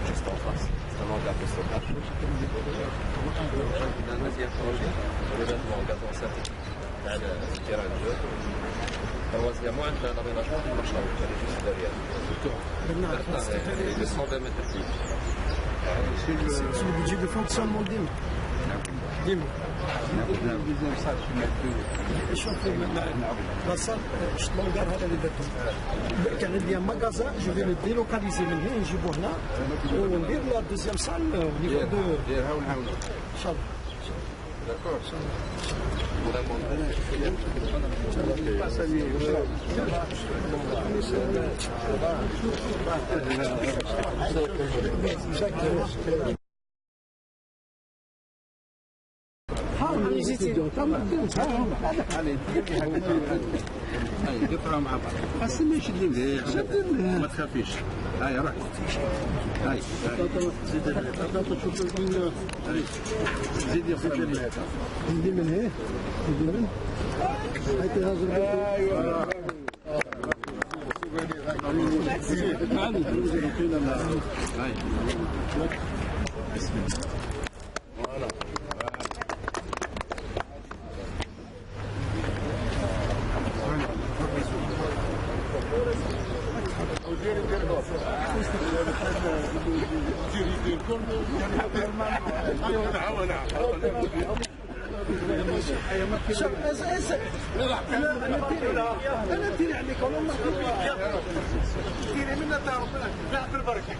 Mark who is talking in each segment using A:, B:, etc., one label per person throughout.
A: Juste en face. C'est un hangar de stockage. Un deuxième projet, l'événement en gazon synthétique على التيران الجوي. Troisièmement, un aménagement du marché qui est juste derrière. De 120 mètres cubes.
B: C'est le budget de fonctionnement d'IM. La salle, الهانغار هذا اللي درتو كان عندي ماغازان جو في لو ديلوكاليزي من هنا نجيبو هنا وندير لا دوزيام سال او نيفو دو
A: ديرها ونعاونو
B: ان شاء الله.
A: D'accord.
C: قطرة مع بعض خاصنا نشدو مليح ما تخافيش هاي روح هاي زيدي
B: زيدي من هنا زيدي من ايوه انا نديري عليك والله ديري منا دار ربنا لا بالبركه.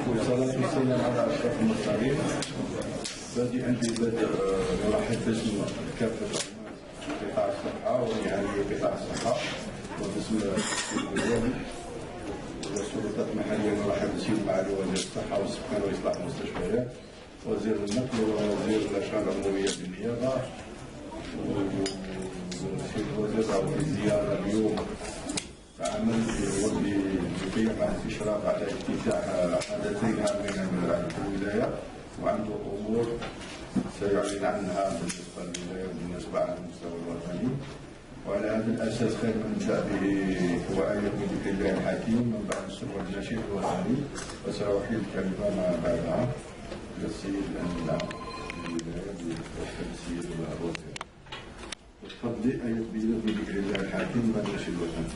D: والصلاة والسلام على أشرف المرسلين. بادئا ببدء نرحب باسم كافة قطاع الصحة ونهائية قطاع الصحة وباسم الوزارة والسلطات المحلية نرحب بالسيد معالي وزير الصحة والسكان وإصلاح المستشفيات وزير النقل ووزير الأشغال العمومية بالنيابة والسيد الوزير في زيارة اليوم عمل بقيمة إشراف على افتتاح حدثين هامين في الولاية وعنده أمور سيعلن عنها بالنسبة للولاية وبالنسبة على المستوى الوطني. وعلى هذا الأساس خير من نبدأ بوآية بذكر الله الحكيم من بعد السر والنشيد الوطني وسأحيل الكلمة ما بعدها. السيد الأمين الولاية بواسطة السيد الوزير. تفضلي أية بذكر الله الحاكم مجلس الوطن.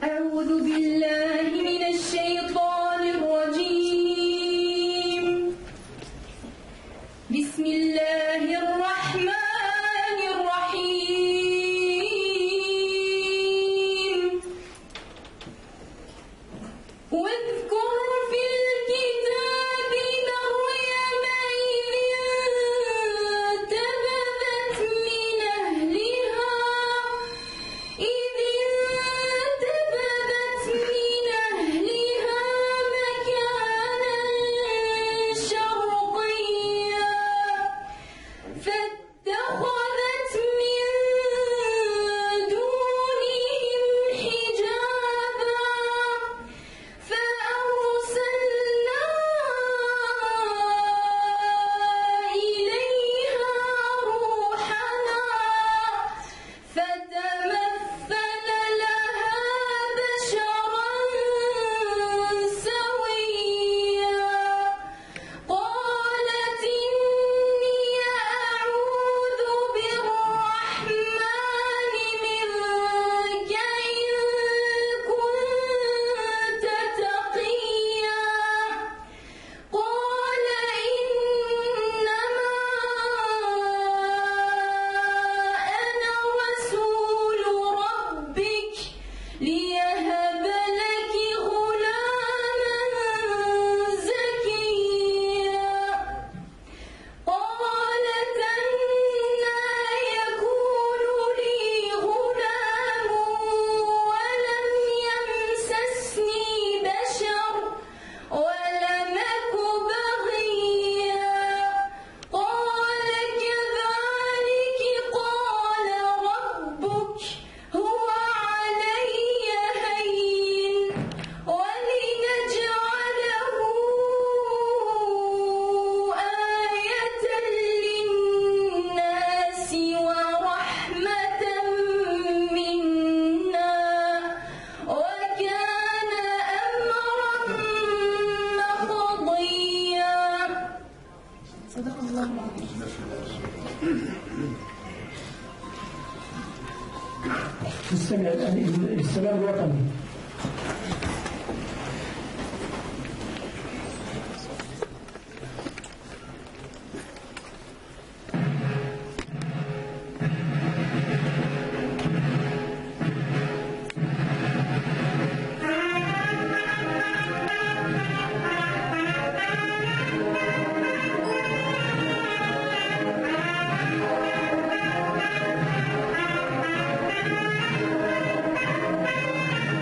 E: أعوذ بالله من الشيطان الرجيم. بسم الله الرحمن الرحيم. واذكر في الكتاب مريم إذ انتبذت من أهلها مكانا شرقيا فاتخذت من دونهم حجابا فأرسلنا إليها روحنا فتمثل لها بشرا سويا قالت إني أعوذ بالرحمن منك إن كنت تقيا قال إنما أنا رسول ربك ليهب لك غلاما زكيا قالت أنى يكون لي غلام ولم يمسسني بشر ولم أك بغيا قال كذلك قال ربك هو علي هين ولنجعله آية للناس ورحمة منا وكان أمرا مقضيا. صدق الله العظيم.
B: نستمع الآن إلى السلام الوطني.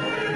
E: أعوذ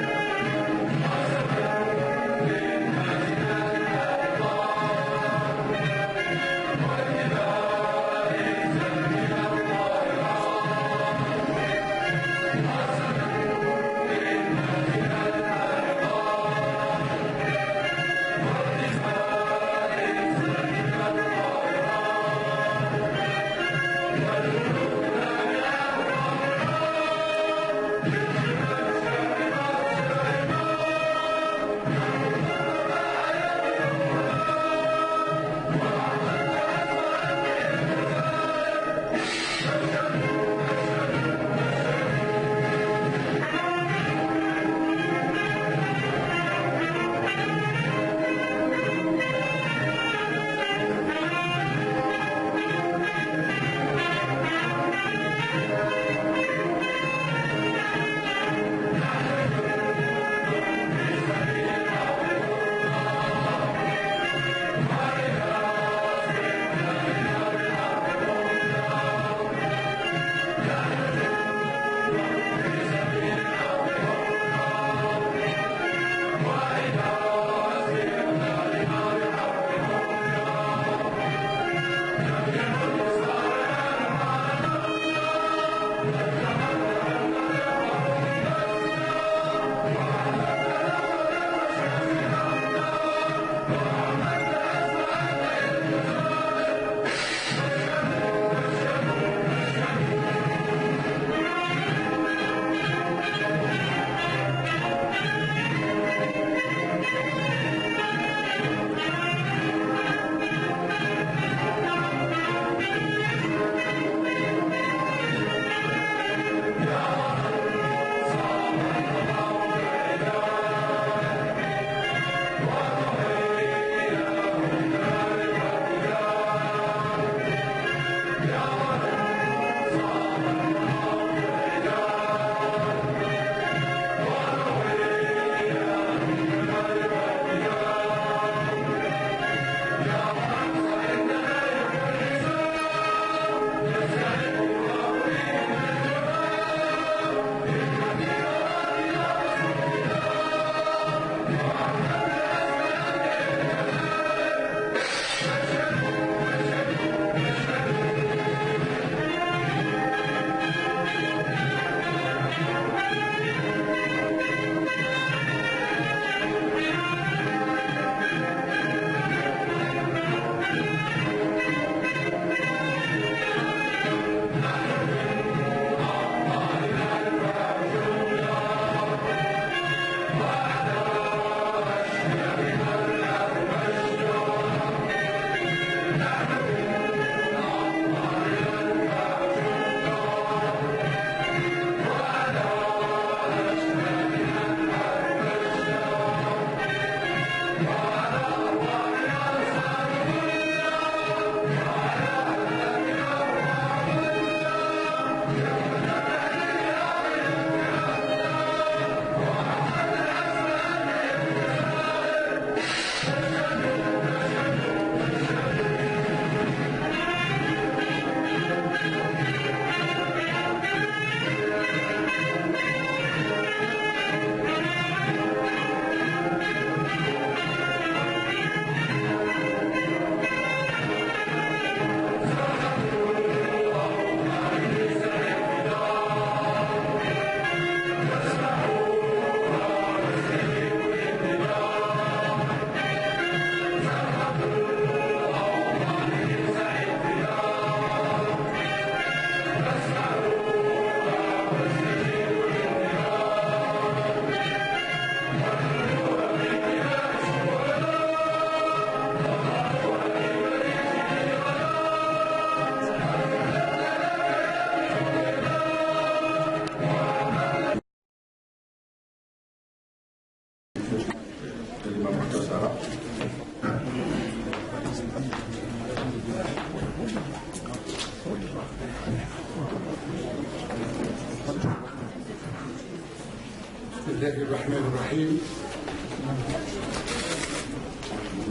F: بسم الله الرحمن الرحيم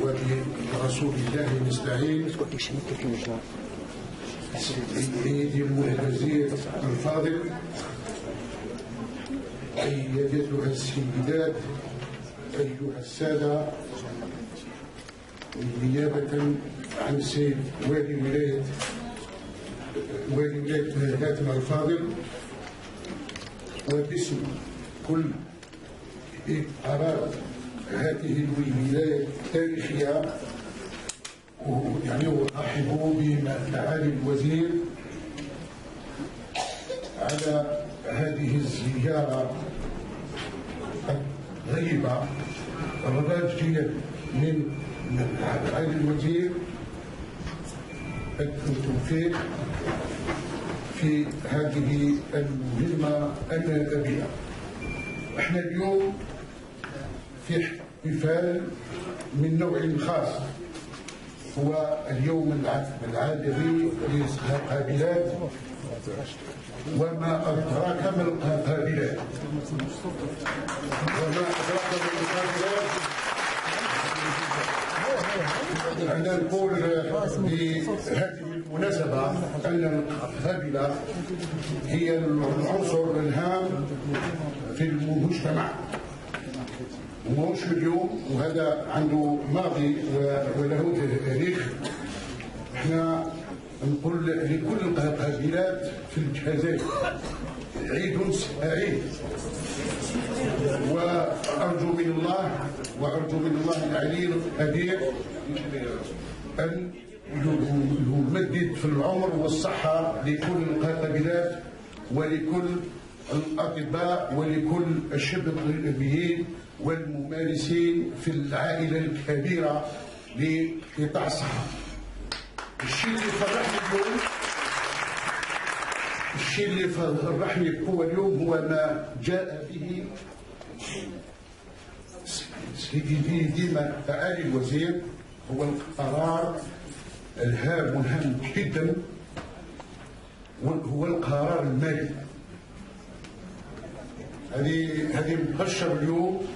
F: وبرسول الله نستعين. سيدي الوزير الفاضل، أيتها السيدات، أيها السادة، نيابة عن السيد والي ولاية هاتم الفاضل وباسم كل أعضاء هذه الولاية التاريخية، يعني أرحب بمعالي الوزير على هذه الزيارة الغريبة الراجية من معالي الوزير التوفيق في هذه المهمة النابئة. احنا اليوم في احتفال من نوع خاص، هو اليوم العالمي للقابلات، وما أدراك ما القابلات. أنا نقول بهذه المناسبة أن القابلة هي العنصر الهام في المجتمع، ومش اليوم، وهذا عنده ماضي وله تاريخ. احنا نقول لكل القبيلات في الجزائر عيد سعيد، وأرجو من الله العلي القدير أن يمدد في العمر والصحة لكل القبيلات ولكل الأطباء ولكل الشباب الطبيين والممارسين في العائلة الكبيرة لقطاع الصحة. الشيء اللي فرحني هو اليوم هو ما جاء به سيدي ديما معالي الوزير، هو القرار الهام والهام جدا، هو القرار المالي. هذه مبشر اليوم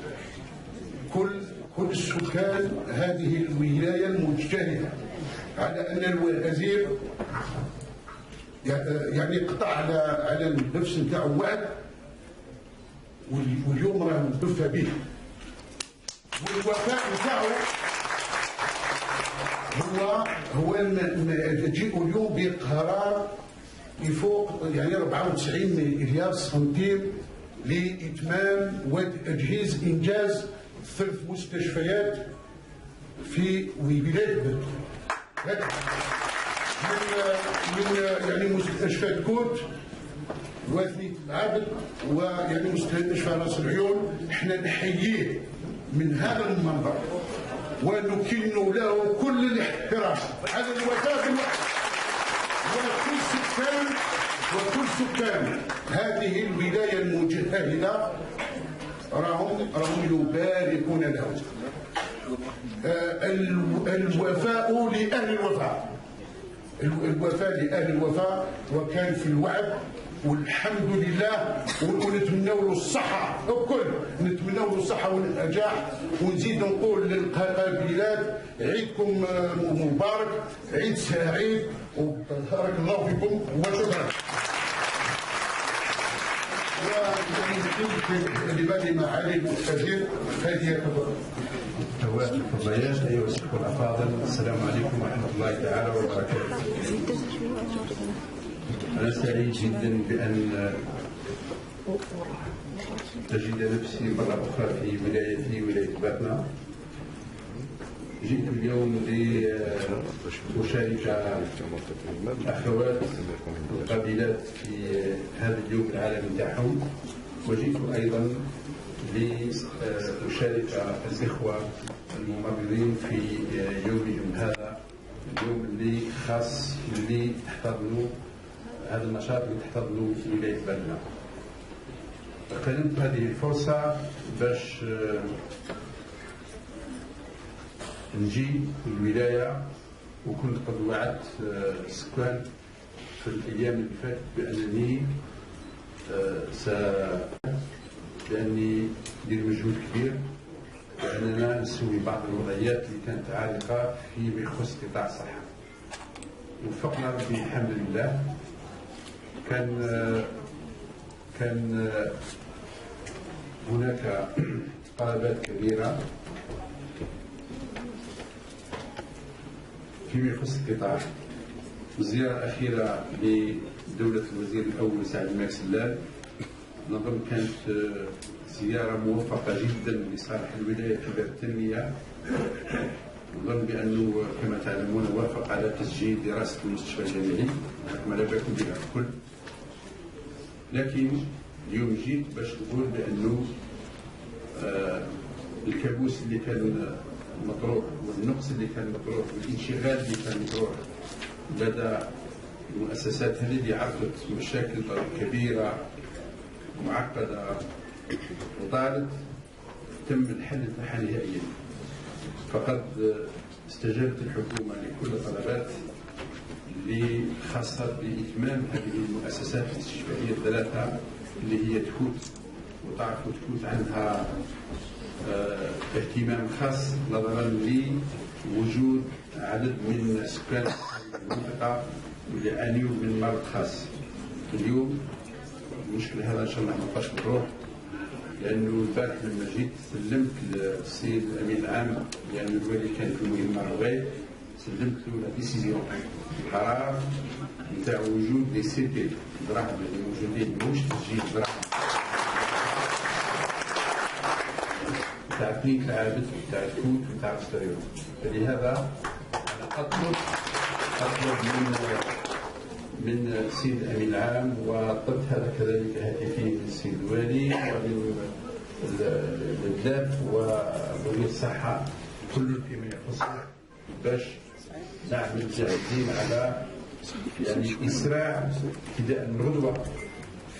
F: كل سكان هذه الولاية المجتهدة على أن الوزير يعني قطع على النفس نتاعو وعد، واليوم راه مدفى به، والوفاء نتاعو هو تجيء اليوم بقرار يفوق يعني 94 مليار سنتيم لإتمام وتجهيز إنجاز 3 مستشفيات في ولاية بلد. من يعني مستشفى كوت وثنية العبد ويعني مستشفى راس العيون. احنا نحييه من هذا المنبر ونكن له كل الاحترام على الوفاء بالوقت، وكل سكان هذه الولاية المجتهدة راهم يباركون له. الوفاء لأهل الوفاء، لأهل الوفاء، وكان في الوعد، والحمد لله. ونتمنوا له الصحة الكل، نتمنوا له الصحة والنجاح. ونزيد نقول للقبيلات عيدكم مبارك، عيد سعيد، وبارك الله فيكم وشكرا. لبالي معالي الوزير هذه
C: الفضليات. أيها الأخوة الأفاضل، السلام عليكم ورحمة الله تعالى وبركاته. أنا سعيد جدا بأن أجد نفسي مرة أخرى في ولاية باتنا. جئت اليوم لأشارك الأخوات القبيلات في هذا اليوم العالمي تاعهم، وجئت أيضا لأشارك الإخوة الممرضين في يومهم هذا، اليوم اللي خاص اللي تحتضنوا هذا النشاط اللي تحتضنوا ولاية بلدنا. اغتنمت هذه الفرصة باش نجي الولاية، وكنت قد وعدت السكان في الأيام اللي فاتت بأنني لاني ندير مجهود كبير لاننا نسوي بعض الوضعيات اللي كانت عالقه فيما يخص قطاع الصحه. وفقنا ربي الحمد لله. كان هناك طلبات كبيره فيما يخص القطاع. الزياره الاخيره لدوله الوزير الاول سعد الملك سلال نظن كانت زياره موفقه جدا لصالح الولايه في باب التنميه. نظن بانه كما تعلمون وافق على تسجيل دراسه المستشفى الجامعي كما لا باكم بها الكل. لكن اليوم جيت باش نقول بانه الكابوس اللي كان مطروح والنقص اللي كان مطروح والانشغال اللي كان مطروح لدى المؤسسات هذه اللي عرضت مشاكل كبيره معقده وطالت تم الحل تاعها نهائيا. فقد استجابت الحكومه لكل الطلبات اللي خاصه باتمام هذه المؤسسات الاستشفائيه الثلاثه اللي هي تفوت وتعرفوا تفوت عندها اهتمام خاص نظرا لوجود عدد من سكان المنطقه اللي يعانيوا من مرض خاص. اليوم المشكل هذا ان شاء الله ما بقاش مطروح، لانه البارح لما جيت سلمت للسيد الامين العام لان الوالي كان في مهمه رغاية، سلمت له لا ديسيزيون القرار نتاع وجود لي سي تي دراهم اللي موجودين مش تسجيل دراهم تاع كلينيك العابد تاع الكوت وتاع الستريون. فلهذا انا اطلب من السيد الامين العام وطلبت هذا كذلك هاتفيا من السيد الوالي ومن الداف ووزير الصحه كل فيما يخصه باش نعمل جاهزين على يعني اسراع ابتداء من غدوه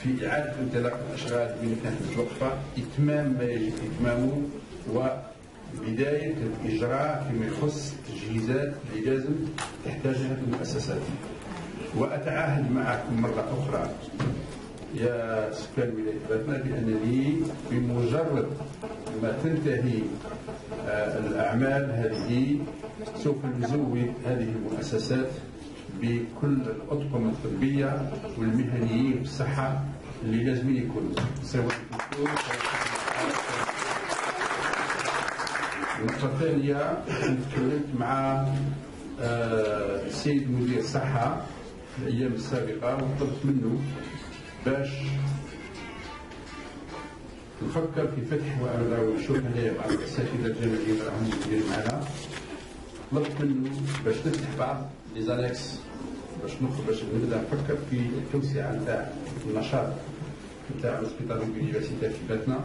C: في اعاده انطلاق الاشغال اللي كانت متوقفه، اتمام ما يجب اتمامه وبدايه الاجراء فيما يخص التجهيزات اللي لازم تحتاجها هذه المؤسسات. وأتعهد معكم مرة أخرى يا سكان ولاية باتنا بأنني بمجرد ما تنتهي الأعمال هذه سوف نزود هذه المؤسسات بكل الأطقم الطبية والمهنيين بالصحة اللي لازم يكونوا سواء في الدكتور. النقطة الثانية تكلمت مع السيد مدير الصحة في الأيام السابقة وطلبت منه باش نفكر في فتح ونشوف هنا بعض الأساتذة الجامعيين راهم موجودين معنا. طلبت منه باش نفتح بعض لي زانكس باش نبدا نفكر في التوسعة نتاع النشاط نتاع السبيطار اليونيفرسيتير في باتنا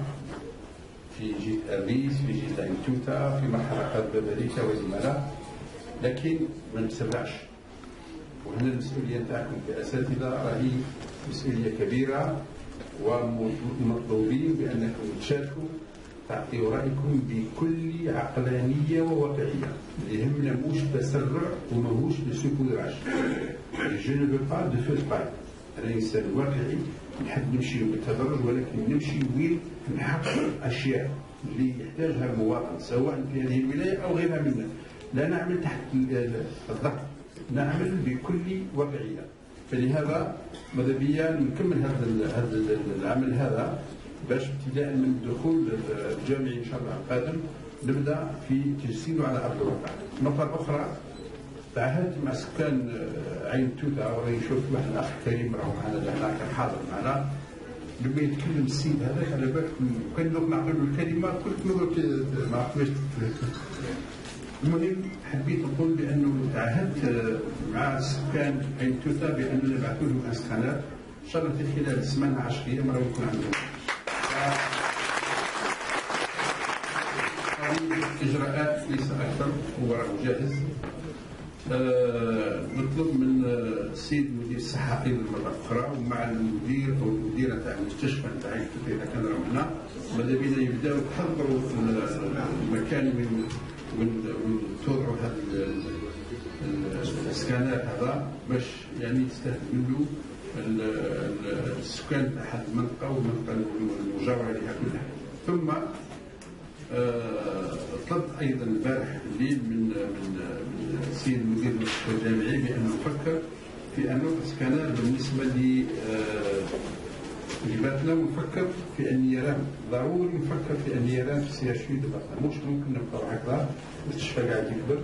C: في جهة أريس في جهة عين توتا في مرحلة قادمة ذلك وزملاء، لكن ما نتسرعش. وهنا المسؤولية نتاعكم كأساتذة راهي مسؤولية كبيرة ومطلوبين بأنكم تشاركوا تعطيوا رأيكم بكل عقلانية وواقعية. اللي يهمنا موش تسرع وماهوش لسوبودراج. جو نو فو با دو فو باي. أنا إنسان واقعي نحب نمشي بالتدرج ولكن نمشي وين نحقق أشياء اللي يحتاجها المواطن سواء في هذه الولاية أو غيرها منها. لا نعمل تحت الضغط، نعمل بكل واقعية. فلهذا ماذا بيا نكمل هذا العمل هذا باش ابتداء من دخول الجامعي ان شاء الله القادم نبدا في تجسيده على ارض الواقع. النقطة الأخرى تعهدت مع سكان عين توتا وراني نشوف واحد الأخ كريم راهو معنا كان حاضر معنا لما يتكلم السيد هذاك على بالكم كان نعطي له الكلمة قلت له ما عرفتش. المهم حبيت نقول بانه تعهدت مع سكان عين توتا باننا نبعثوا لهم اسكانات ان شاء الله في خلال السمانه 10 ايام راهو يكون عندهم. اجراءات ليس اكثر هو راهو جاهز. نطلب من السيد مدير الصحه ايضا مره اخرى ومع المدير او المديره تاع المستشفى تاع عين توتا اذا كان راهو هنا ماذا بينا يبداو يحضروا المكان ونتوضعوا هذا الاسكانات هذا باش يعني تستفيد منه السكان تاع هذه المنطقه والمنطقه المجاوره لها كلها. ثم طلبت ايضا البارح الليل من السيد المدير المستشفى الجامعي بان نفكر في انه الاسكانات بالنسبه لباتنا، ونفكر في النيران. ضروري نفكر في النيران في السي اتش بي باتنا، مش ممكن نبقاو هكذا. المستشفى قاعد يكبر،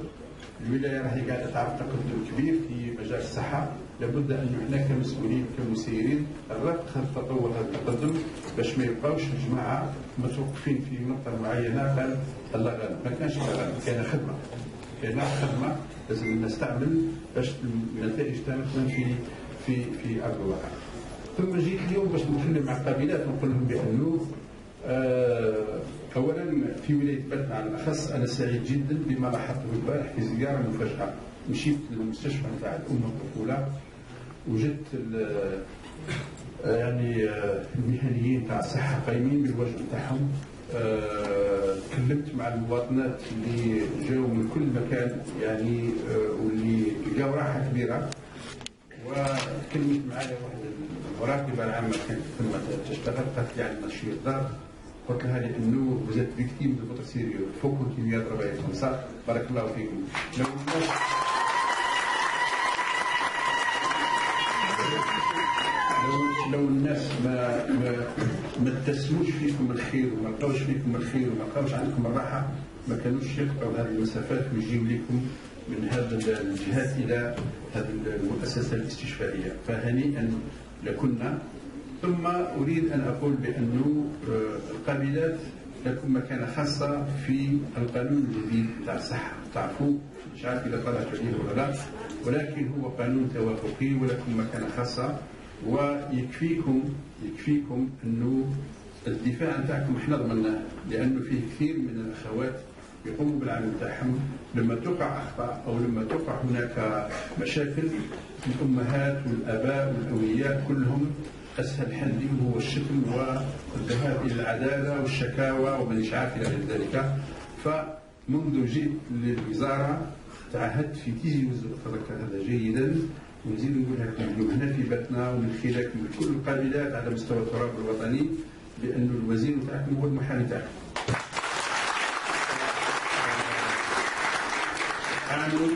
C: الولايه راهي قاعده تعرف تقدم كبير في مجال الصحه، لابد ان احنا كمسؤولين كمسيرين الرفق هذا التطور هذا التقدم، باش ما يبقاوش الجماعه متوقفين في نقطه معينه. قال الله غالب، ما كانش الله غالب، كان خدمه لازم نستعمل باش النتائج تاعنا تكون في ارض الواقع. ثم جيت اليوم باش نتكلم مع القابلات ونقول لهم بانه اولا في ولايه باتنا على الاخص انا سعيد جدا بما لاحظته البارح في زياره مفاجاه. مشيت للمستشفى نتاع الام الطفوله، وجدت يعني المهنيين تاع الصحه قايمين بالواجب نتاعهم. تكلمت مع المواطنات اللي جاوا من كل مكان يعني واللي لقاو راحه كبيره، وتكلمت معايا واحد المراقبه العامه كانت ثم تشتغل، قالت لي عندنا شي دار، قلت لها لانه وزات فيكتيم دو فوتر سيريو فو كونتينيو ترافاي كوم سا. بارك الله فيكم. لو الناس ما اتسموش فيكم الخير وما لقاوش فيكم الخير وما لقاوش عندكم الراحه، ما كانوش يقطعوا هذه المسافات ويجيو لكم من هذا الجهات الى هذه المؤسسه الاستشفائيه. فهنيئا لكنا. ثم اريد ان اقول بانه القابلات لكم مكانه خاصه في القانون الجديد تاع الصحه. تعرفوا مش عارف اذا طلعت عليه ولا لا، ولكن هو قانون توافقي ولكم مكانه خاصه. ويكفيكم انه الدفاع نتاعكم احنا ضمناه، لانه فيه كثير من الاخوات يقوموا بالعمل تاعهم لما تقع اخطاء او لما تقع هناك مشاكل. الامهات والاباء والاولياء كلهم اسهل حل لهم هو الشتم والذهاب الى العداله والشكاوى ومن عارف الى غير ذلك. فمنذ جئت للوزاره تعهدت في تيجي وتذكر هذا جيدا، ونزيد نقول لكم اليوم هنا في باتنا ومن خلالكم لكل القابلات على مستوى التراب الوطني بانه الوزير نتاعكم هو المحامي تاعكم. تعالوا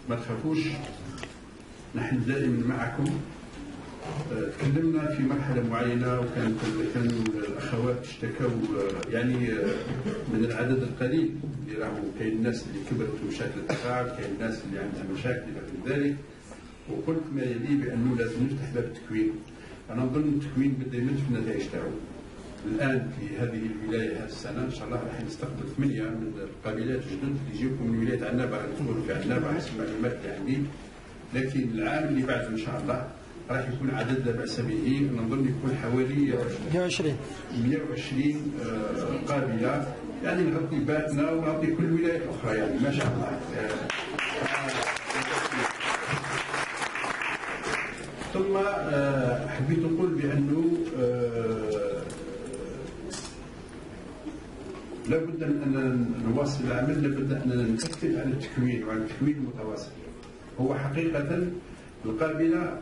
C: ما تخافوش، نحن دائما معكم. تكلمنا في مرحله معينه وكانوا الاخوات اشتكوا يعني من العدد القليل اللي راهو. كاين الناس اللي كبرت ومشاكل التقاعد، كاين الناس اللي عندها مشاكل الى غير ذلك. وقلت ما يلي بانه لازم نفتح باب التكوين. انا نظن التكوين بدا يمد في النتائج تاعو. الان في هذه الولايه هذه السنه ان شاء الله راح نستقبل 8 من القابلات الجدد اللي يجيوكم من ولايه عنابه، راح يدخلوا في عنابه حسب المعلومات اللي عندي. لكن العام اللي بعد ان شاء الله راح يكون عدد لا باس به، نظن يكون حوالي 120 قابله، يعني نغطي باتنا ونغطي كل الولايات الاخرى يعني ما شاء الله. ثم حبيت نقول بانه لابد ان نواصل العمل، لابد ان نأكد على التكوين وعلى التكوين المتواصل. هو حقيقه القابله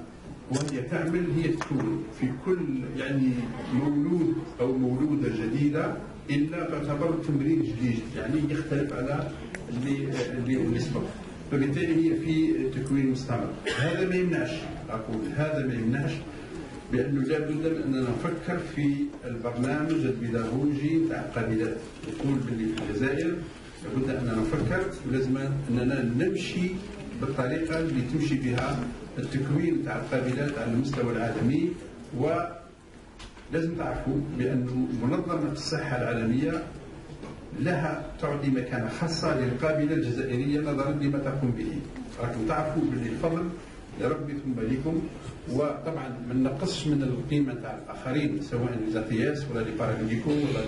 C: وهي تعمل هي تكون في كل يعني مولود او مولوده جديده الا تعتبر تمرين جديد، يعني يختلف على اللي سبق. فبالتالي هي في تكوين مستمر. هذا ما يمنعش، اقول هذا ما يمنعش بانه لابد اننا نفكر في البرنامج البيداغوجي تاع القابلات. نقول باللي في الجزائر لابد اننا نفكر ولازم اننا نمشي بالطريقه اللي تمشي بها التكوين تاع القابلات على المستوى العالمي. ولازم تعرفوا بانه منظمه الصحه العالميه لها تعطي مكانه خاصه للقابله الجزائريه نظرا لما تقوم به. راكم تعرفوا باللي الفضل لربي ثم لكم، وطبعا ما نقصش من القيمه تاع الاخرين سواء لي زاتياس ولا لي باراميديكو ولا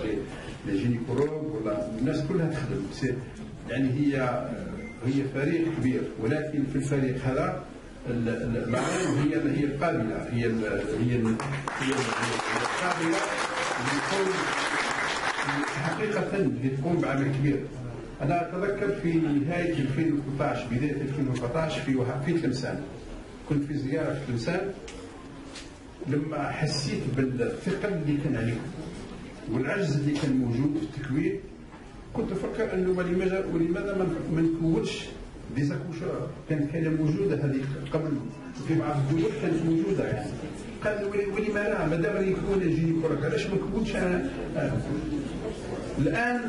C: لي جينيكولوج ولا الناس كلها تخدم. يعني هي فريق كبير، ولكن في الفريق هذا العالم هي القابله، هي القابله اللي تقوم حقيقه اللي تقوم بعمل كبير. انا اتذكر في نهايه 2013 بدايه 2014 في تلمسان كنت في زياره في تلمسان، لما حسيت بالثقل اللي كان عليهم والعجز اللي كان موجود في التكوين، كنت افكر انه ولماذا ما نكونش ديزاكوشور. كانت حاجه موجوده هذه قبل في بعض الدول كانت موجوده يعني. قال ولما لا، ما دام يكون جينيكولوج علاش ما نكونش انا الان.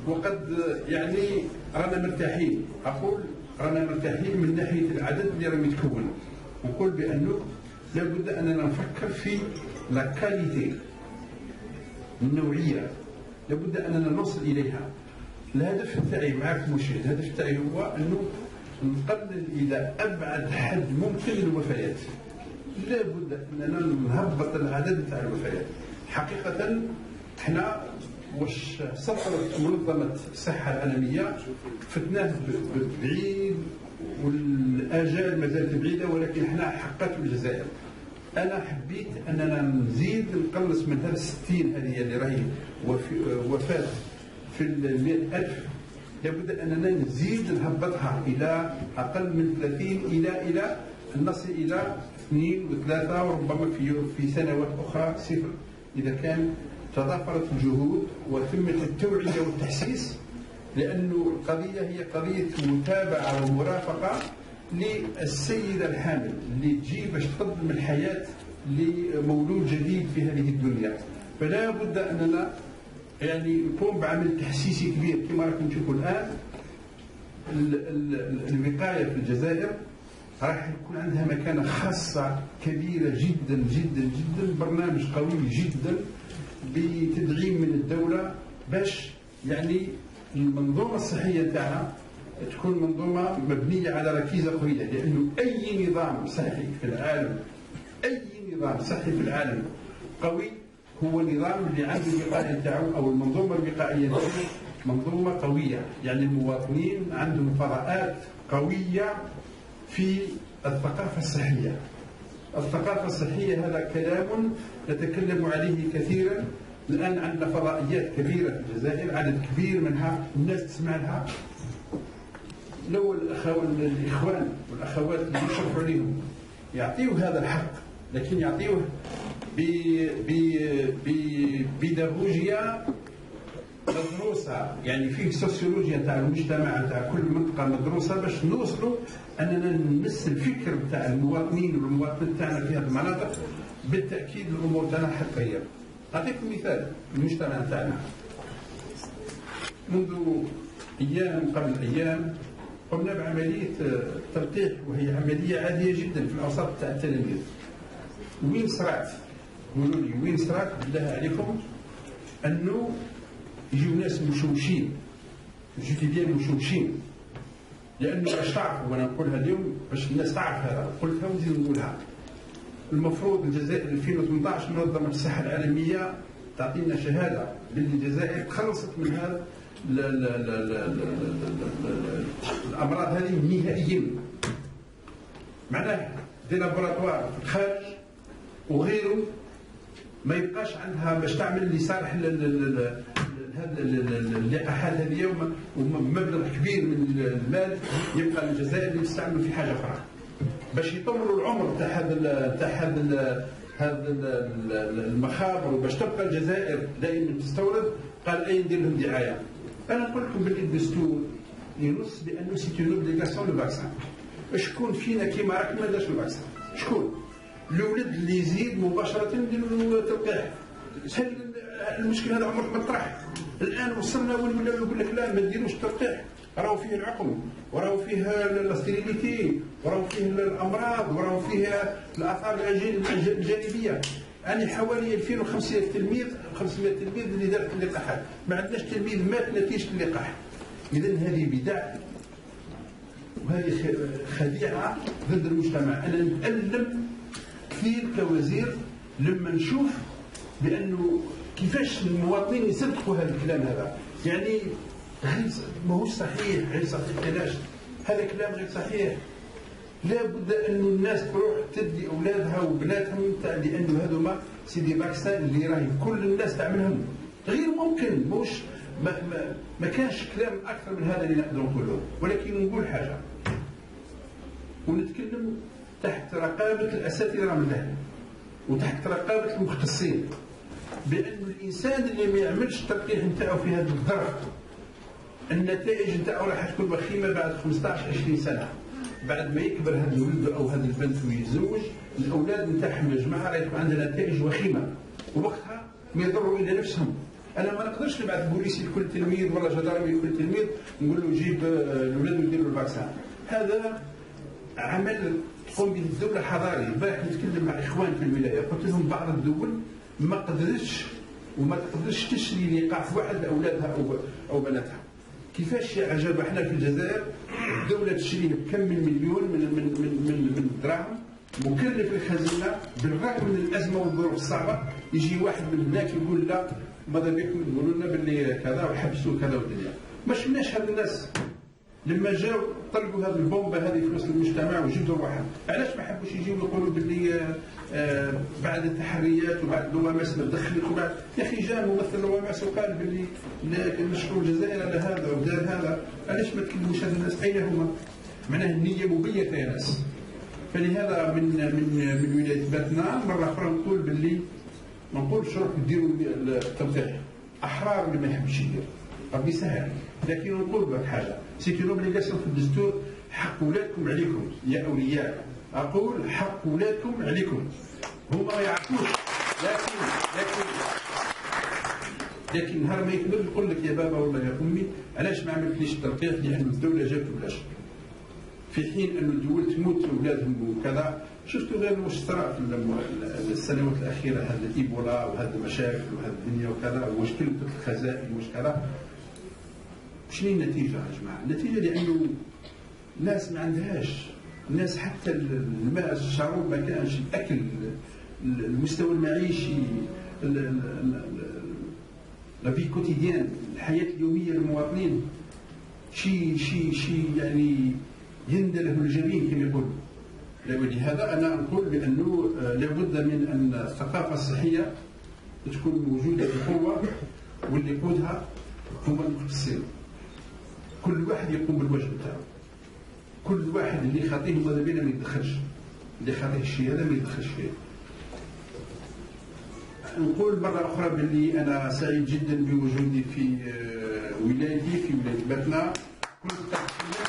C: وقد يعني رانا مرتاحين، اقول رانا مرتاحين من ناحيه العدد اللي راهم يتكونوا، ونقول بانه لابد اننا نفكر في لا كاليتي، النوعيه لابد اننا نوصل اليها. الهدف تاعي معك مشير، الهدف تاعي هو انه نقلل الى ابعد حد ممكن الوفيات. لابد اننا نهبط العدد تاع الوفيات. حقيقه احنا واش سطرت منظمه الصحه العالميه فتناه بعيد والاجال مازالت بعيده، ولكن احنا حققت الجزائر. انا حبيت اننا نزيد نقلص من هذا 60 هذه اللي راهي وفاه في 100,000. لابد اننا نزيد نهبطها الى اقل من 30 الى نصل الى 2 و3 وربما في سنوات اخرى 0 اذا كان تضافرت الجهود وتمت التوعيه والتحسيس. لانه القضيه هي قضيه متابعه ومرافقه للسيده الحامل اللي تجي باش تقدم الحياه لمولود جديد في هذه الدنيا. فلا بد اننا يعني نقوم بعمل تحسيسي كبير كما راكم تشوفوا الان. الوقايه في الجزائر راح يكون عندها مكانه خاصه كبيره جدا جدا جدا، برنامج قوي جدا بتدعيم من الدوله باش يعني المنظومه الصحيه تاعنا تكون منظومه مبنيه على ركيزه قويه. لانه اي نظام صحي في العالم، اي نظام صحي في العالم قوي هو النظام اللي عنده الوقايه تاعو او المنظومه الوقائيه تاعو منظومه قويه. يعني المواطنين عندهم فضاءات قويه في الثقافه الصحيه. الثقافه الصحيه هذا كلام نتكلم عليه كثيرا. الان عندنا فضائيات كبيره في الجزائر، عدد كبير منها الناس تسمع لها. لو الاخوان والاخوات اللي يشرفوا عليهم يعطيوا هذا الحق، لكن يعطيوه ببيداغوجيا مدروسه. يعني فيه سوسيولوجيا تاع المجتمع تاع كل منطقه مدروسه باش نوصلوا اننا نمس الفكر تاع المواطنين والمواطنين تاعنا في هذه المناطق. بالتاكيد الامور تاعنا حتتغير. اعطيكم مثال. المجتمع تاعنا منذ ايام قبل ايام قمنا بعمليه تلقيح، وهي عمليه عاديه جدا في الاوساط تاع التلاميذ. وين صرات؟ قولوا لي وين صرات بالله عليكم انه يجيو ناس مشوشين، جيتيديان مشوشين. لانه باش تعرفوا، وانا نقولها اليوم باش الناس تعرف هذا، قلتها ونزيد نقولها. المفروض الجزائر 2018 منظمه الصحه العالميه تعطينا شهاده باللي الجزائر تخلصت من هذا الامراض هذه نهائيا. معناه دي لابوراتوار في الخارج وغيره ما يبقاش عندها باش تعمل لصالح اللقاحات هذه ومبلغ كبير من المال يبقى الجزائر اللي تستعمل في حاجه اخرى باش يطولوا العمر تاع هذا المخابر وباش تبقى الجزائر دائما تستورد. قال اي ندير لهم دعايه. انا نقول لكم باللي الدستور ينص بانه سي اون اوبليغاسيون لو فاكسان. شكون فينا كيما راك ما دارش الفاكسان؟ شكون؟ الولد اللي يزيد مباشره نديروا له تلقيح. هل المشكل هذا عمرك ما طرح؟ الان وصلنا وين ولا يقول لك لا ما نديروش التلقيح، راهو فيه العقم وراهو فيه الاستيريليتي وراهو فيه الامراض وراهو فيه الاثار الجانبيه. يعني حوالي 2500 تلميذ اللي دارت اللقاحات، ما عندناش تلميذ مات نتيجه اللقاح. اذا هذه بدع وهذه خديعه ضد المجتمع. انا نتالم كثير كوزير لما نشوف بانه كيفاش المواطنين يصدقوا هذا الكلام هذا. يعني ماهوش صحيح، غير صحيح. علاش؟ هذا كلام غير صحيح. لا بد انه الناس تروح تدي اولادها وبناتهم لانه هذوما سيدي باكستان اللي راهي كل الناس تعملهم. غير ممكن، مش ما كانش كلام اكثر من هذا اللي نقدر نقوله. ولكن نقول حاجه ونتكلم تحت رقابه الاساتذه راهم لله. وتحت رقابه المختصين، بان الانسان اللي ما يعملش التلقيح نتاعو في هذا الظرف النتائج نتاعو راح تكون وخيمه بعد 15 20 سنه. بعد ما يكبر هذا الولد او هذا البنت ويتزوج، الاولاد نتاعهم يا جماعه راح يكون عندنا نتائج وخيمه، ووقتها ما يضروا الى نفسهم. انا ما نقدرش نبعث بوليسي لكل تلميذ ولا جدارمي لكل تلميذ نقول له جيب الاولاد ويدير له الفاكسان. هذا عمل تقوم به الدوله حضاري. البارح نتكلم مع اخوان في الولايه، قلت لهم بعض الدول ما قدرتش وما تقدرش تشري لقاح واحد لاولادها او بناتها. كيفاش يا عجب احنا في الجزائر الدوله تشريه بكم من مليون من الدراهم، مكلف الخزينه بالرغم من الازمه والظروف الصعبه. يجي واحد من هناك يقول لا ماذا بكم تقولوا لنا باللي كذا وحبسوا كذا والدنيا. ما شفناش هاد الناس لما جاوا طلقوا هذه البومبه هذه في وسط المجتمع وجبدوا روحهم. علاش ما حبوش يجيو يقولوا باللي بعد التحريات وبعد لواماس ما دخلت وبعد يا اخي جاء ممثل لواماس وقال باللي نشكروا الجزائر على هذا ودار هذا. علاش ما تكلموش هذا الناس؟ اين هما؟ معناها النيه مبيته يا ناس. فلهذا من ولايه باتنا مره اخرى نقول باللي ما نقولش روحوا ديروا التلقيح، احرار اللي ما يحبش يدير ربي يسهل. لكن نقول لك حاجه، سيتي اوبليغاسيون في الدستور، حق ولادكم عليكم يا اولياء. اقول حق ولادكم عليكم، هما ما يعرفوش. لكن نهار ما يكبر يقول لك يا بابا ولا يا امي علاش ما عملتليش التلقيح؟ لان الدوله جابته بلاش، في حين أن الدول تموت أولادهم وكذا. شفتوا غير واش صرا في السنوات الأخيرة، هذا الإيبولا وهذا المشاكل وهذا الدنيا وكذا، واش كلفت الخزائن واش كذا. شنو النتيجة يا جماعة؟ النتيجة لأنه الناس ما عندهاش، الناس حتى الماء الشرب ما كانش، الأكل، المستوى المعيشي، لا في كوتيديان، الحياة اليومية للمواطنين شيء يعني يندى له الجبين كما يقول. ولهذا انا نقول بانه لابد من ان الثقافه الصحيه تكون موجوده بقوه، واللي يقودها هما المختصين. كل واحد يقوم بالواجب تاعو، كل واحد اللي خاطيه ماذا بينا ما يتدخلش، اللي خاطيه الشيء هذا ما يتدخلش فيه. نقول مره اخرى باللي انا سعيد جدا بوجودي في ولايتي، في ولايه باتنا. كل التحيه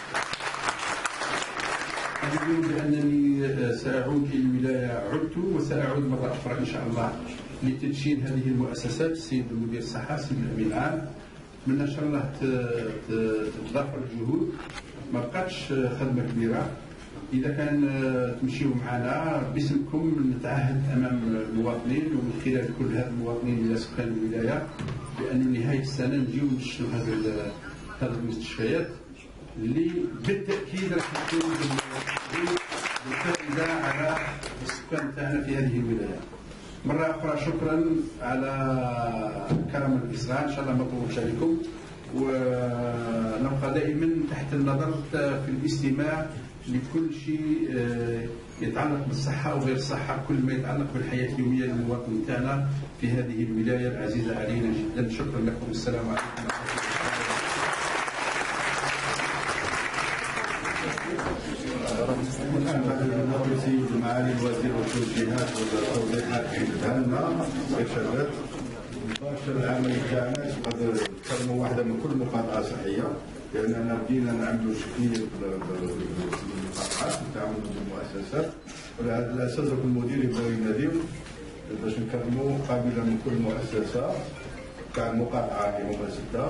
C: أقول بأنني سأعود إلى الولاية، عدت وسأعود مرة أخرى إن شاء الله لتدشين هذه المؤسسات. السيد مدير الصحة، السيد الأمين العام، من إن شاء الله تتضافر الجهود. ما بقاتش خدمة كبيرة، إذا كان تمشيوا معنا باسمكم نتعهد أمام المواطنين ومن خلال كل هذا المواطنين إلى سكان الولاية بأن نهاية السنة نجيو نشتروا هذه المستشفيات اللي بالتأكيد راح تكون بالفائدة على السكان تاعنا في هذه الولاية. مرة أخرى شكرا على كرم الإصرار، إن شاء الله ما نطولش عليكم، ونبقى دائما تحت النظر في الاستماع لكل شيء يتعلق بالصحة وغير الصحة، كل ما يتعلق بالحياة اليومية للمواطن تاعنا في هذه الولاية العزيزة علينا جدا. شكرا لكم، السلام عليكم ورحمة الله.
D: سيد معالي الوزير والتوجيهات والتوضيحات اللي ادها لنا ارشادات مباشر العمل تاعنا. تقدر تكلموا واحده من كل مقاطعه صحيه، لاننا بدينا نعملوا شكل المقاطعات نتعاملوا بالمؤسسات، وعلى الاساس المدير يبغى يناديو باش نكلموا قابله من كل مؤسسه تاع المقاطعه اللي هما 6.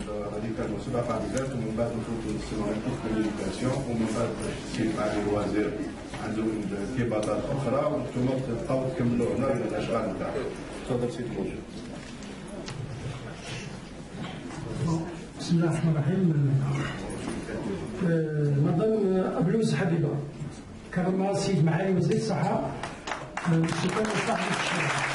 D: هذه كانوا 7 قابلات، ومن بعد نفوتوا نستناو الكوميونيكاسيون، ومن بعد السيد معالي الوزير عندهم ارتباطات اخرى، وانتم تبقاو تكملوا هنا الاشغال نتاعكم. تفضل سيد الموجود.
B: بسم الله الرحمن الرحيم. مدام أبلوز حبيبه، كرم السيد معالي وزير الصحه، شكرا لصاحب الشرف.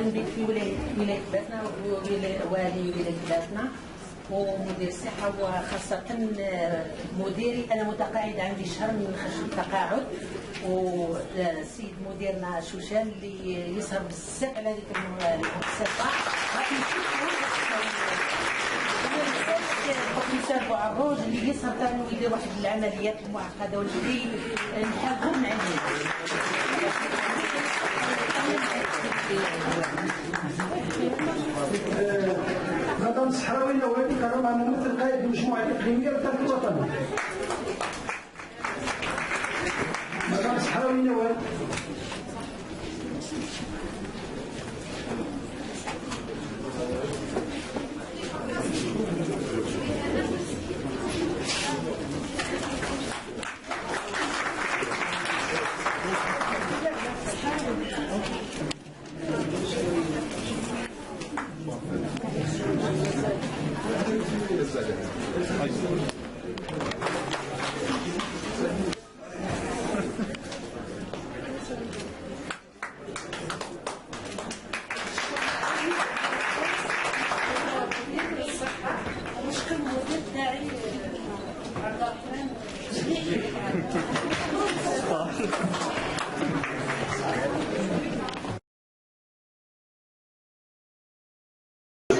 G: كنبيت في ولاية باتنا والي ولاية باتنا ومدير الصحة وخاصة مديري. أنا متقاعدة عندي شهر من خشب التقاعد، والسيد مديرنا شوشان اللي يسهر بزاف على هذيك المؤسسة. غادي نشوفوا الكوميسار بوعروج اللي يسهر ثاني ويدير واحد العمليات المعقدة واللي نحاولوا نعملوا.
B: مدام الصحراوي نوادي كان مع ممثل قائد المجموعه الاقليميه للترك الوطني. مدام الصحراوي نوادي.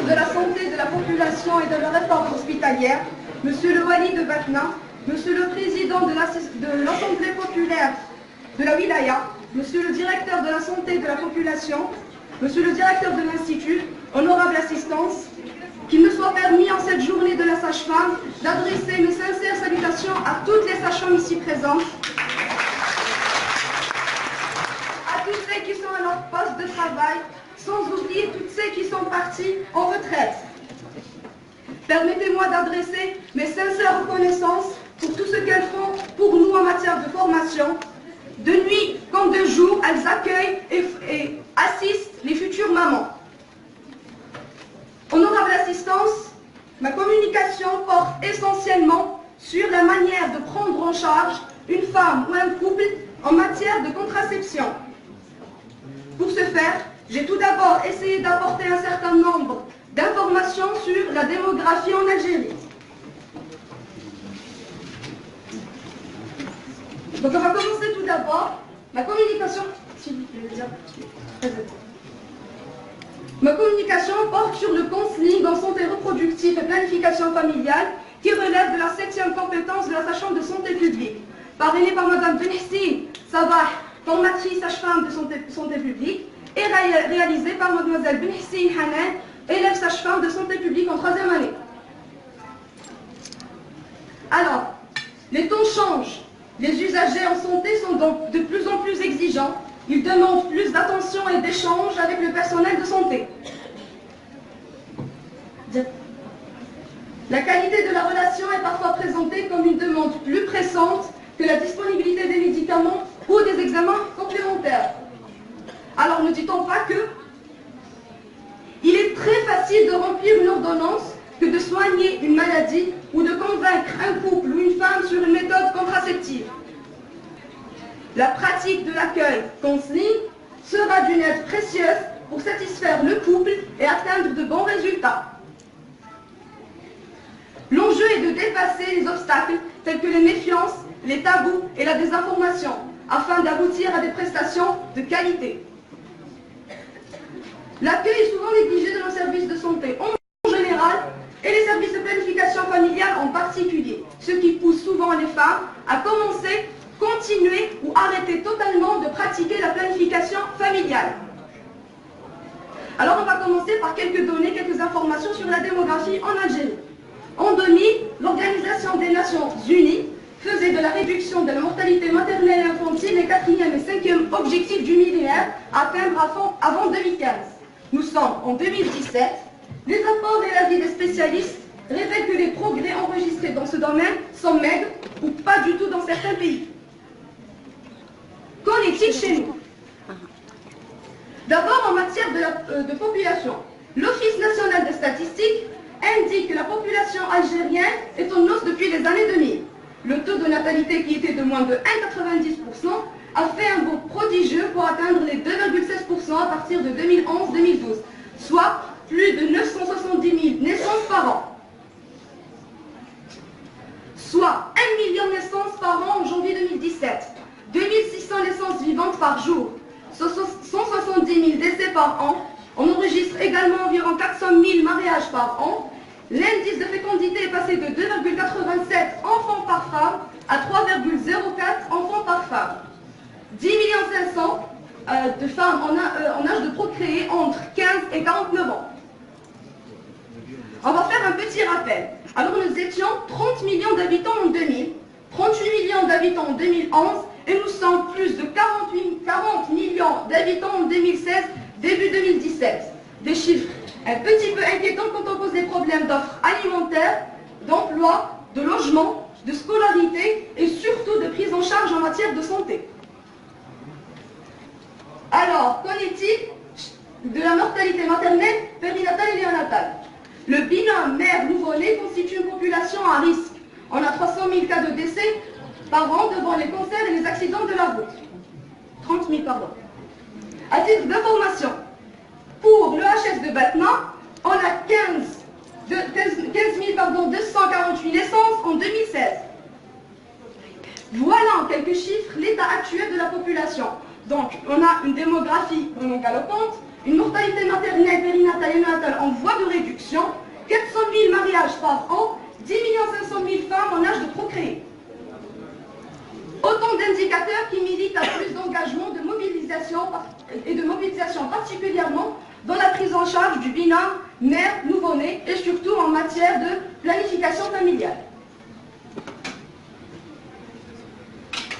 H: de la santé de la population et de la réforme hospitalière, Monsieur le Wali de Batna, Monsieur le Président de l'Assemblée populaire de la Wilaya, Monsieur le Directeur de la santé de la population, Monsieur le Directeur de l'Institut, honorable assistance, qu'il me soit permis en cette journée de la sage-femme d'adresser mes sincères salutations à toutes les sages-femmes ici présentes, à tous ceux qui sont à leur poste de travail, sans oublier toutes celles qui sont parties en retraite. Permettez-moi d'adresser mes sincères reconnaissances pour tout ce qu'elles font pour nous en matière de formation. De nuit comme de jour, elles accueillent et assistent les futures mamans. Honorable assistance, ma communication porte essentiellement sur la manière de prendre en charge une femme ou un couple en matière de contraception. Pour ce faire, j'ai tout d'abord essayé d'apporter un certain nombre d'informations sur la démographie en Algérie. Donc on va commencer tout d'abord. Ma communication, ma communication porte sur le counseling en santé reproductive et planification familiale qui relève de la 7e compétence de la sage-femme de santé publique. Parrainée par Madame Benhissine Sabah, formatrice sage-femme de santé publique, et réalisée par Mademoiselle Benhissine Hanan, élève sage-femme de santé publique en 3e année. Alors, les temps changent. Les usagers en santé sont donc de plus en plus exigeants. Ils demandent plus d'attention et d'échange avec le personnel de santé. La qualité de la relation est parfois présentée comme une demande plus pressante que la disponibilité des médicaments ou des examens complémentaires. Alors ne dit-on pas que il est très facile de remplir une ordonnance que de soigner une maladie ou de convaincre un couple ou une femme sur une méthode contraceptive. La pratique de l'accueil counseling sera d'une aide précieuse pour satisfaire le couple et atteindre de bons résultats. L'enjeu est de dépasser les obstacles tels que les méfiances, les tabous et la désinformation afin d'aboutir à des prestations de qualité. L'accueil est souvent négligé de nos services de santé en général et les services de planification familiale en particulier, ce qui pousse souvent les femmes à commencer, continuer ou arrêter totalement de pratiquer la planification familiale. Alors on va commencer par quelques données, quelques informations sur la démographie en Algérie. En 2000, l'Organisation des Nations Unies faisait de la réduction de la mortalité maternelle et infantile les 4e et 5e objectifs du millénaire à atteindre avant 2015. Nous sommes en 2017. Les apports et l'avis des spécialistes révèlent que les progrès enregistrés dans ce domaine sont maigres ou pas du tout dans certains pays. Qu'en est-il chez nous? D'abord, en matière de population, l'Office national des statistiques indique que la population algérienne est en hausse depuis les années 2000. Le taux de natalité qui était de moins de 1,90% a fait un bond prodigieux pour atteindre les 2,16% à partir de 2011-2012, soit plus de 970 000 naissances par an. Soit 1 million de naissances par an en janvier 2017, 2600 naissances vivantes par jour, 170 000 décès par an. On enregistre également environ 400 000 mariages par an. L'indice de fécondité est passé de 2,87 enfants par femme à 3,04 enfants par femme. 10 500 000 de femmes en âge de procréer entre 15 et 49 ans. On va faire un petit rappel. Alors nous étions 30 millions d'habitants en 2000, 38 millions d'habitants en 2011 et nous sommes plus de 40 millions d'habitants en 2016, début 2017. Des chiffres un petit peu inquiétants quand on pose des problèmes d'offres alimentaires, d'emploi, de logement, de scolarité et surtout de prise en charge en matière de santé. Alors, qu'en est-il de la mortalité maternelle, périnatale et néonatale? Le binôme mère-nouveau-né constitue une population à risque. On a 300 000 cas de décès par an devant les cancers et les accidents de la route. 30 000, pardon. À titre d'information, pour le HS de Batna, on a 15 248 naissances en 2016. Voilà en quelques chiffres l'état actuel de la population. Donc, on a une démographie vraiment galopante, une mortalité maternelle, périnatale et néonatale en voie de réduction, 400 000 mariages par an, 10 500 000 femmes en âge de procréer. Autant d'indicateurs qui militent à plus d'engagement, de mobilisation et de mobilisation particulièrement dans la prise en charge du binôme mère-nouveau-né et surtout en matière de planification familiale.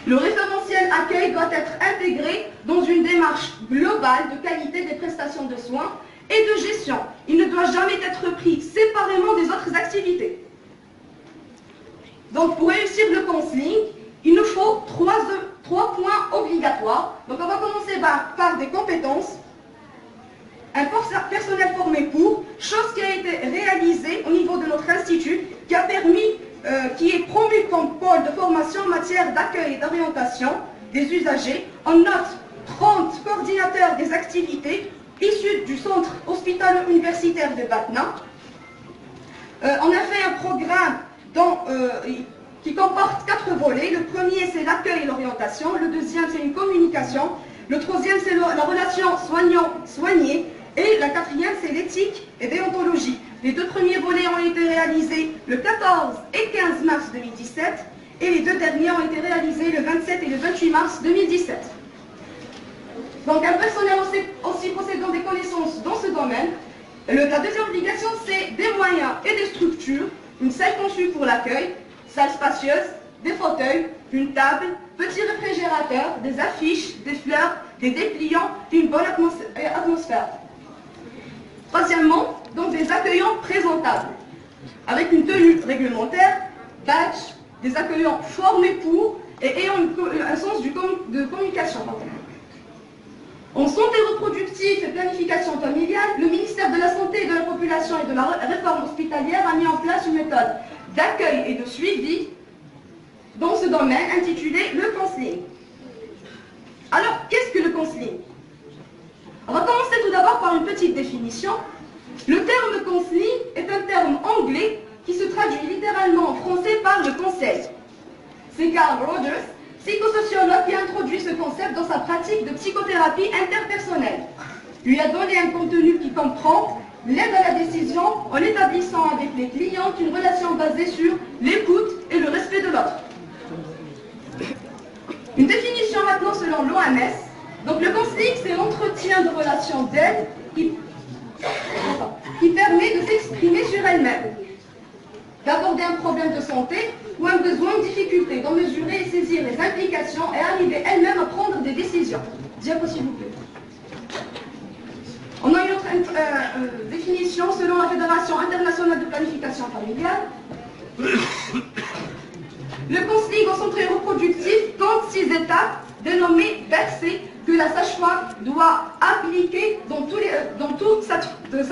H: Le référentiel accueil doit être intégré dans une démarche globale de qualité des prestations de soins et de gestion. Il ne doit jamais être pris séparément des autres activités. Donc pour réussir le counseling, il nous faut trois points obligatoires. Donc on va commencer par des compétences, un personnel formé pour, chose qui a été réalisée au niveau de notre institut, qui a permis, qui est promu comme pôle de formation en matière d'accueil et d'orientation des usagers. On note 30 coordinateurs des activités issus du centre hospitalo-universitaire de Batna. On a fait un programme qui comporte 4 volets. Le premier, c'est l'accueil et l'orientation. Le deuxième, c'est une communication. Le troisième, c'est la relation soignant-soigné. Et la quatrième, c'est l'éthique et déontologie. Les 2 premiers volets ont été réalisés le 14 et 15 mars 2017. Et les 2 derniers ont été réalisés le 27 et le 28 mars 2017. Donc un personnel aussi possédant des connaissances dans ce domaine. La deuxième obligation, c'est des moyens et des structures. Une salle conçue pour l'accueil, salle spacieuse, des fauteuils, une table, petit réfrigérateur, des affiches, des fleurs, des dépliants, une bonne atmosphère. Troisièmement, donc des accueillants présentables, avec une tenue réglementaire, badge, des accueillants formés pour et ayant un sens de communication. En santé reproductive et planification familiale, le ministère de la Santé et de la Population et de la Réforme hospitalière a mis en place une méthode d'accueil et de suivi dans ce domaine intitulé le counseling. Alors, qu'est-ce que le counseling? On va commencer tout d'abord par une petite définition. Le terme counseling est un terme anglais qui se traduit littéralement en français par le conseil. C'est Carl Rogers, psychosociologue, qui a introduit ce concept dans sa pratique de psychothérapie interpersonnelle. Lui a donné un contenu qui comprend l'aide à la décision en établissant avec les clients une relation basée sur l'écoute et le respect de l'autre. Une définition maintenant selon l'OMS. Donc le counseling, c'est l'entretien de relations d'aide qui permet de s'exprimer sur elle-même, d'aborder un problème de santé ou un besoin ou difficulté, d'en mesurer et saisir les implications et arriver elle-même à prendre des décisions. Diapo s'il vous plaît. On a une autre définition selon la Fédération internationale de planification familiale. Le counseling en santé reproductive compte 6 étapes dénommées bercées que la sage-femme doit appliquer dans toute sa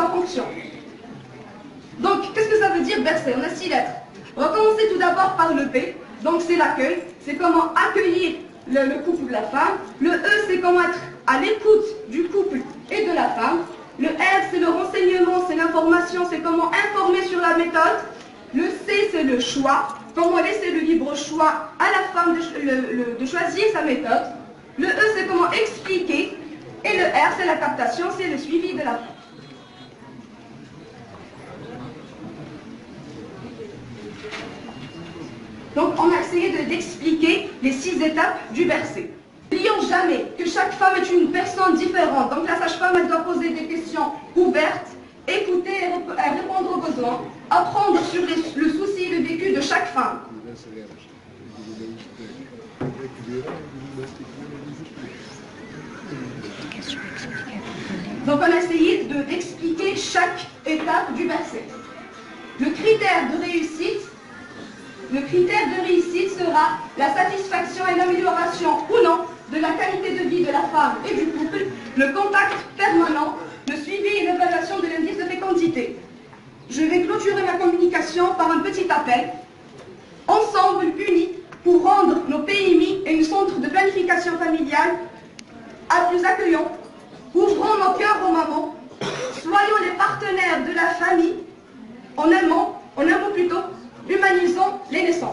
H: fonction. Donc, qu'est-ce que ça veut dire bercer? On a 6 lettres. On va commencer tout d'abord par le B. Donc, c'est l'accueil. C'est comment accueillir le couple de la femme. Le E, c'est comment être à l'écoute du couple et de la femme. Le R, c'est le renseignement, c'est l'information, c'est comment informer sur la méthode. Le C, c'est le choix, comment laisser le libre choix à la femme de choisir sa méthode. Le E, c'est comment expliquer. Et le R, c'est la captation, c'est le suivi de la femme. Donc, on a essayé d'expliquer les 6 étapes du bercé. N'oublions jamais que chaque femme est une personne différente. Donc, la sage-femme, elle doit poser des questions ouvertes, écouter et répondre aux besoins, apprendre sur le souci et le vécu de chaque femme. Donc, on a essayé d'expliquer chaque étape du bercé. Le critère de réussite sera la satisfaction et l'amélioration ou non de la qualité de vie de la femme et du couple, le contact permanent, le suivi et l'évaluation de l'indice de fécondité. Je vais clôturer ma communication par un petit appel. Ensemble, unis, pour rendre nos PMI et nos centres de planification familiale plus accueillants, ouvrons nos cœurs aux mamans, soyons les partenaires de la famille, en un mot plutôt, humanisons les naissances.